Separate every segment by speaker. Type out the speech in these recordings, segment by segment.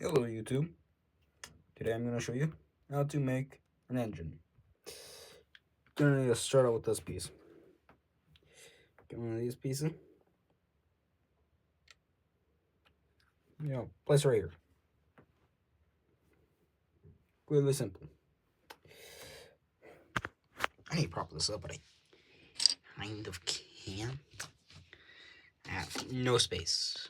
Speaker 1: Hello YouTube. Today I'm going to show you how to make an engine. Going to start out with this piece. Get one of these pieces. Place it right here. Really simple. I need to prop this up, but I kind of can't. I have no space.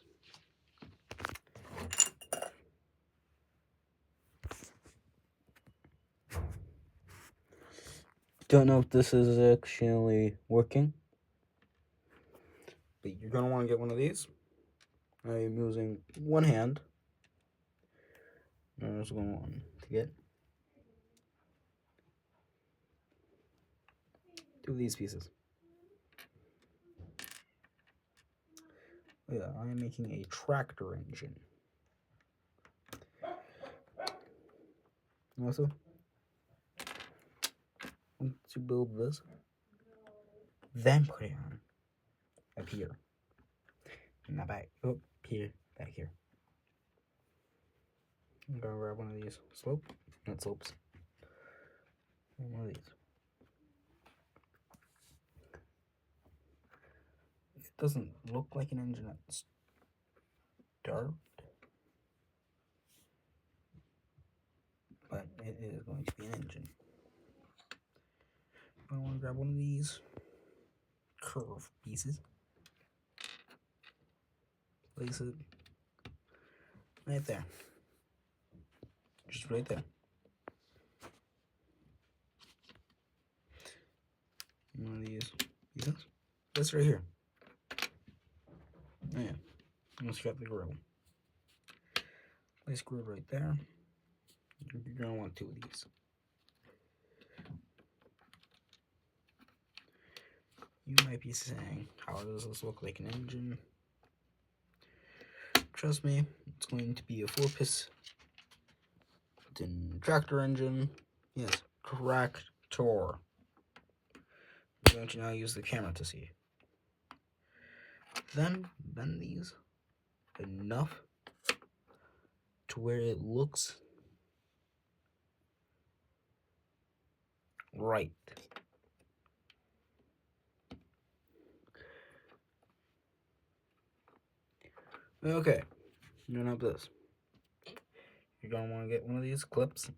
Speaker 1: Don't know if this is actually working, but you're going to want to get one of these. I am using one hand. There's one to get. Two of these pieces. Yeah, I am making a tractor engine. Also, once you build this, then put it on up here. Not back up here, back here. I'm gonna grab one of these not slopes. One of these. It doesn't look like an engine at start, but it is going to be an engine. I want to grab one of these curved pieces. Place it right there. Just right there. One of these pieces. This right here. Oh yeah. Let's grab the grill. Place grill right there. You're gonna want two of these. You might be saying, how does this look like an engine? Trust me, it's going to be a 4-piston tractor engine. Yes, tractor. I'm going to now use the camera to see. Then bend these enough to where it looks right. Okay, you're gonna have this. You're gonna want to get one of these clips.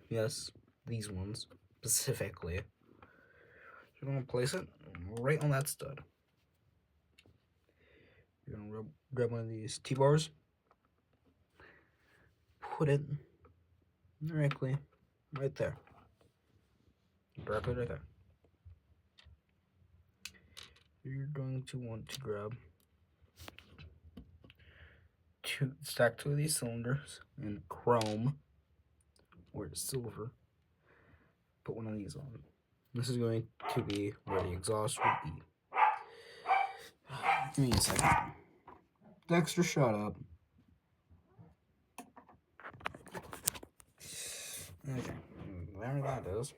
Speaker 1: Yes, these ones specifically. You're gonna place it right on that stud. You're gonna grab one of these T-bars. Put it directly right there. Directly right there. You're going to want to grab stack two of these cylinders in chrome or silver. Put one of these on. This is going to be where the exhaust would be. Give me a second. Dexter, shut up. Okay, there that is.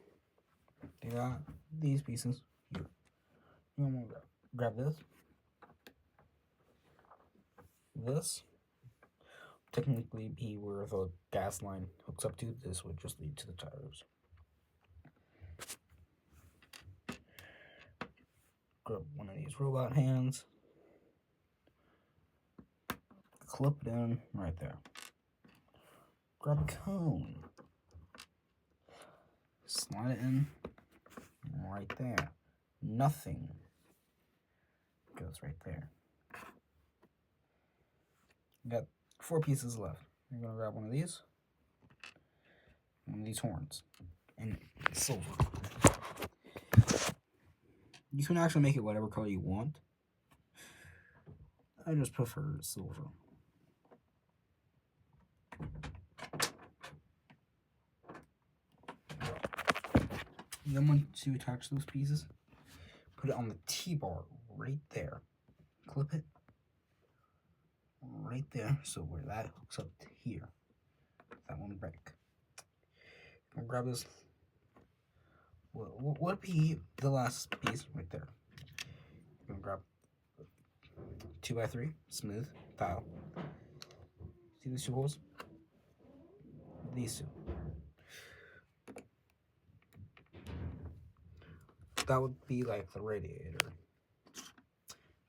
Speaker 1: You got these pieces here. You want to grab this. This technically be where the gas line hooks up to. This would just lead to the tires. Grab one of these robot hands. Clip it in right there. Grab a cone. Slide it in right there. Nothing goes right there. You got 4 pieces left. You're gonna grab one of these horns in silver. You can actually make it whatever color you want. I just prefer silver. Then once you attach those pieces, put it on the T-bar right there. Clip it right there, so where that hooks up to here, that won't break. I'll grab this. What would be the last piece right there? I'm gonna grab 2x3 smooth tile. See these two holes? These two. That would be like the radiator.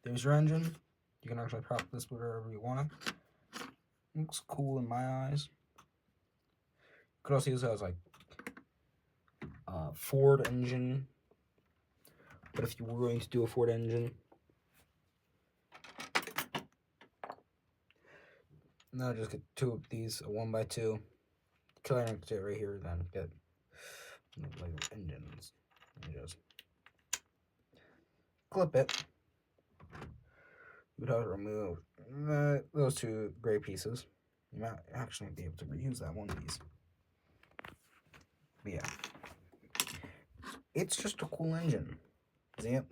Speaker 1: There's your engine. You can actually prop this wherever you want it. Looks cool in my eyes. You could also use it as like a Ford engine. But if you were going to do a Ford engine, now just get two of these, a 1x2. Killer it right here, then get like engines. And just clip it. You would have to remove those two gray pieces. You might actually be able to reuse that one piece. But yeah, it's just a cool engine. See it?